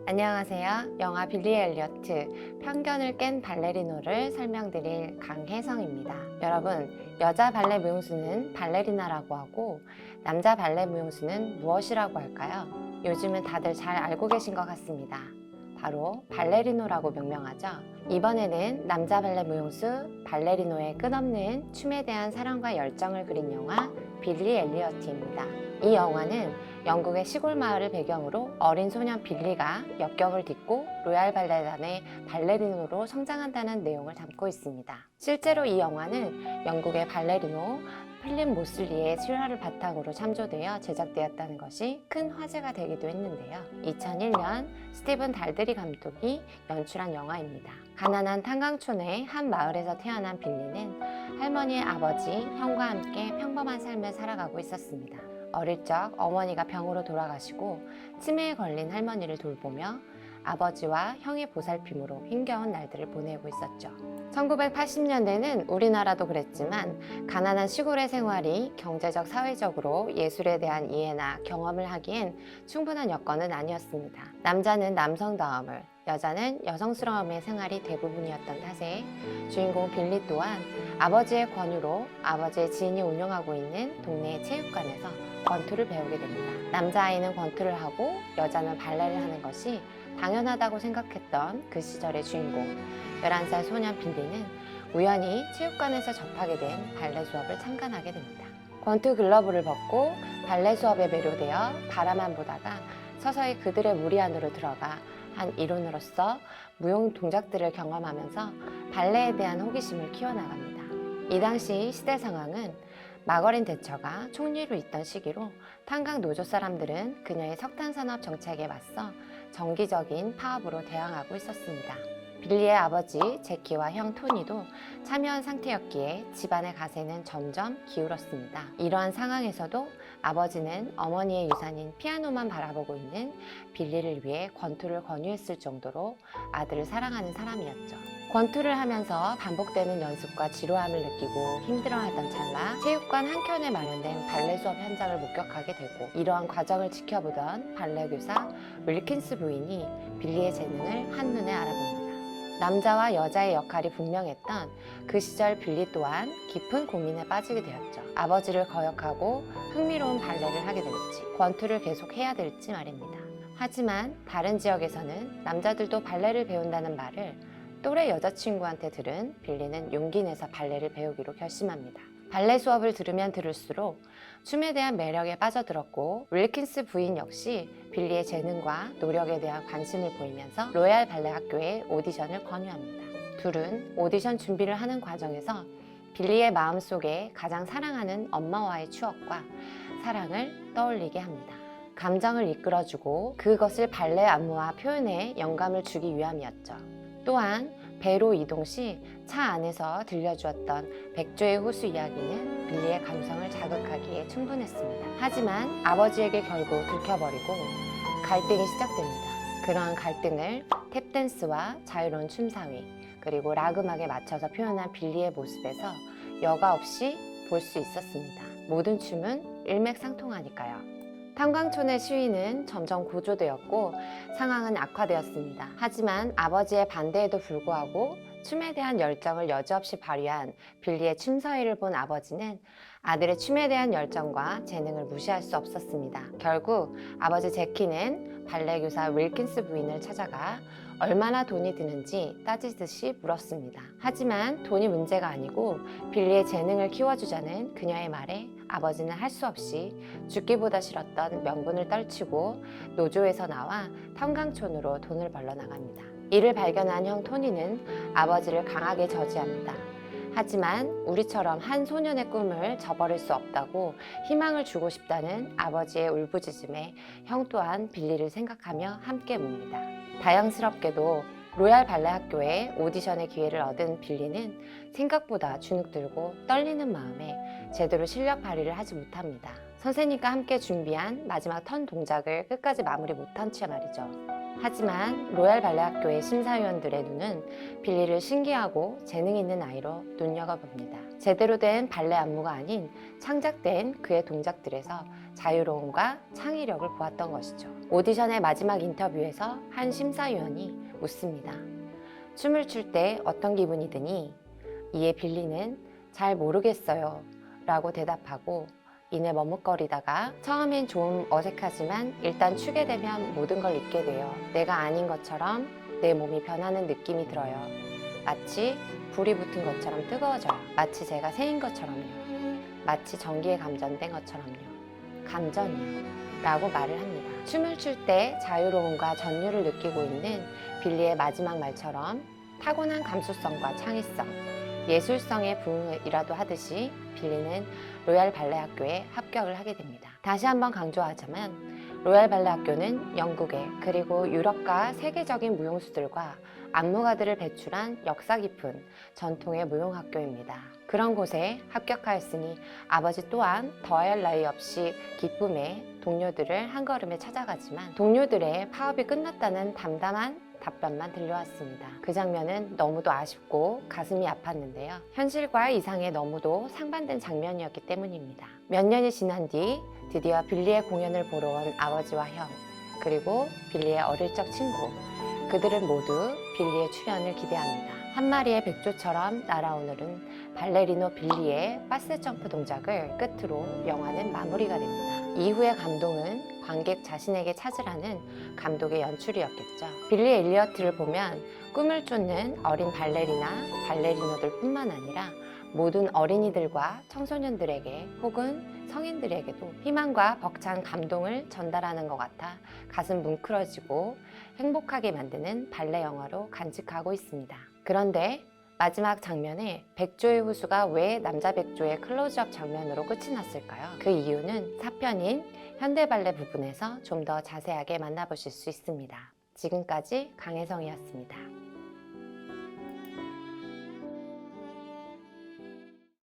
안녕하세요. 영화 빌리 엘리어트 편견을 깬 발레리노를 설명드릴 강혜성입니다. 여러분, 여자 발레 무용수는 발레리나라고 하고 남자 발레 무용수는 무엇이라고 할까요? 요즘은 다들 잘 알고 계신 것 같습니다. 바로 발레리노라고 명명하죠. 이번에는 남자 발레 무용수 발레리노의 끝없는 춤에 대한 사랑과 열정을 그린 영화 빌리 엘리어트입니다. 이 영화는 영국의 시골 마을을 배경으로 어린 소년 빌리가 역경을 딛고 로얄 발레단의 발레리노로 성장한다는 내용을 담고 있습니다. 실제로 이 영화는 영국의 발레리노 필립 모슬리의 실화를 바탕으로 참조되어 제작되었다는 것이 큰 화제가 되기도 했는데요. 2001년 스티븐 달드리 감독이 연출한 영화입니다. 가난한 탄광촌의 한 마을에서 태어난 빌리는 할머니의 아버지, 형과 함께 평범한 삶을 살아가고 있었습니다. 어릴 적 어머니가 병으로 돌아가시고 치매에 걸린 할머니를 돌보며 아버지와 형의 보살핌으로 힘겨운 날들을 보내고 있었죠. 1980년대는 우리나라도 그랬지만 가난한 시골의 생활이 경제적, 사회적으로 예술에 대한 이해나 경험을 하기엔 충분한 여건은 아니었습니다. 남자는 남성다움을, 여자는 여성스러움의 생활이 대부분이었던 탓에 주인공 빌리 또한 아버지의 권유로 아버지의 지인이 운영하고 있는 동네의 체육관에서 권투를 배우게 됩니다. 남자아이는 권투를 하고 여자는 발레를 하는 것이 당연하다고 생각했던 그 시절의 주인공 11살 소년 빌리는 우연히 체육관에서 접하게 된 발레 수업을 참관하게 됩니다. 권투 글러브를 벗고 발레 수업에 매료되어 바라만 보다가 서서히 그들의 무리 안으로 들어가 한 일원으로서 무용 동작들을 경험하면서 발레에 대한 호기심을 키워나갑니다. 이 당시 시대 상황은 마거린 대처가 총리로 있던 시기로 탄광 노조 사람들은 그녀의 석탄산업 정책에 맞서 정기적인 파업으로 대항하고 있었습니다. 빌리의 아버지 제키와 형 토니도 참여한 상태였기에 집안의 가세는 점점 기울었습니다. 이러한 상황에서도 아버지는 어머니의 유산인 피아노만 바라보고 있는 빌리를 위해 권투를 권유했을 정도로 아들을 사랑하는 사람이었죠. 권투를 하면서 반복되는 연습과 지루함을 느끼고 힘들어하던 찰나 체육관 한켠에 마련된 발레 수업 현장을 목격하게 되고 이러한 과정을 지켜보던 발레 교사 윌킨스 부인이 빌리의 재능을 한눈에 알아봅니다. 남자와 여자의 역할이 분명했던 그 시절 빌리 또한 깊은 고민에 빠지게 되었죠. 아버지를 거역하고 흥미로운 발레를 하게 될지, 권투를 계속 해야 될지 말입니다. 하지만 다른 지역에서는 남자들도 발레를 배운다는 말을 또래 여자친구한테 들은 빌리는 용기 내서 발레를 배우기로 결심합니다. 발레 수업을 들으면 들을수록 춤에 대한 매력에 빠져들었고 윌킨스 부인 역시 빌리의 재능과 노력에 대한 관심을 보이면서 로얄 발레 학교에 오디션을 권유합니다. 둘은 오디션 준비를 하는 과정에서 빌리의 마음속에 가장 사랑하는 엄마와의 추억과 사랑을 떠올리게 합니다. 감정을 이끌어주고 그것을 발레 안무와 표현에 영감을 주기 위함이었죠. 또한 배로 이동 시 차 안에서 들려주었던 백조의 호수 이야기는 빌리의 감성을 자극하기에 충분했습니다. 하지만 아버지에게 결국 들켜버리고 갈등이 시작됩니다. 그러한 갈등을 탭댄스와 자유로운 춤사위 그리고 락 음악에 맞춰서 표현한 빌리의 모습에서 여과 없이 볼 수 있었습니다. 모든 춤은 일맥상통하니까요. 탄광촌의 시위는 점점 고조되었고 상황은 악화되었습니다. 하지만 아버지의 반대에도 불구하고 춤에 대한 열정을 여지없이 발휘한 빌리의 춤사위를 본 아버지는 아들의 춤에 대한 열정과 재능을 무시할 수 없었습니다. 결국 아버지 제키는 발레 교사 윌킨스 부인을 찾아가 얼마나 돈이 드는지 따지듯이 물었습니다. 하지만 돈이 문제가 아니고 빌리의 재능을 키워주자는 그녀의 말에 아버지는 할 수 없이 죽기보다 싫었던 명분을 떨치고 노조에서 나와 탄광촌으로 돈을 벌러 나갑니다. 이를 발견한 형 토니는 아버지를 강하게 저지합니다. 하지만 우리처럼 한 소년의 꿈을 저버릴 수 없다고 희망을 주고 싶다는 아버지의 울부짖음에 형 또한 빌리를 생각하며 함께 묵니다. 다양스럽게도 로얄 발레 학교에 오디션의 기회를 얻은 빌리는 생각보다 주눅들고 떨리는 마음에 제대로 실력 발휘를 하지 못합니다. 선생님과 함께 준비한 마지막 턴 동작을 끝까지 마무리 못한 채 말이죠. 하지만 로얄 발레 학교의 심사위원들의 눈은 빌리를 신기하고 재능 있는 아이로 눈여겨봅니다. 제대로 된 발레 안무가 아닌 창작된 그의 동작들에서 자유로움과 창의력을 보았던 것이죠. 오디션의 마지막 인터뷰에서 한 심사위원이 묻습니다. 춤을 출 때 어떤 기분이 드니? 이에 빌리는 잘 모르겠어요 라고 대답하고 이내 머뭇거리다가 처음엔 좀 어색하지만 일단 추게 되면 모든 걸 잊게 돼요. 내가 아닌 것처럼 내 몸이 변하는 느낌이 들어요. 마치 불이 붙은 것처럼 뜨거워져요. 마치 제가 새인 것처럼요. 마치 전기에 감전된 것처럼요. 감전이요. 라고 말을 합니다. 춤을 출 때 자유로움과 전율을 느끼고 있는 빌리의 마지막 말처럼 타고난 감수성과 창의성, 예술성의 부흥이라도 하듯이 빌리는 로얄 발레 학교에 합격을 하게 됩니다. 다시 한번 강조하자면 로얄 발레 학교는 영국의 그리고 유럽과 세계적인 무용수들과 안무가들을 배출한 역사 깊은 전통의 무용학교입니다. 그런 곳에 합격하였으니 아버지 또한 더할 나위 없이 기쁨에 동료들을 한 걸음에 찾아가지만 동료들의 파업이 끝났다는 담담한 답변만 들려왔습니다. 그 장면은 너무도 아쉽고 가슴이 아팠는데요. 현실과 이상에 너무도 상반된 장면이었기 때문입니다. 몇 년이 지난 뒤 드디어 빌리의 공연을 보러 온 아버지와 형, 그리고 빌리의 어릴 적 친구, 그들은 모두 빌리의 출연을 기대합니다. 한 마리의 백조처럼 날아오늘은 발레리노 빌리의 파스 점프 동작을 끝으로 영화는 마무리가 됩니다. 이후의 감동은 관객 자신에게 찾으라는 감독의 연출이었겠죠. 빌리 엘리어트를 보면 꿈을 쫓는 어린 발레리나, 발레리노들 뿐만 아니라 모든 어린이들과 청소년들에게 혹은 성인들에게도 희망과 벅찬 감동을 전달하는 것 같아 가슴 뭉클어지고 행복하게 만드는 발레 영화로 간직하고 있습니다. 그런데 마지막 장면에 백조의 후수가 왜 남자 백조의 클로즈업 장면으로 끝이 났을까요? 그 이유는 4편인 현대발레 부분에서 좀 더 자세하게 만나보실 수 있습니다. 지금까지 강혜성이었습니다.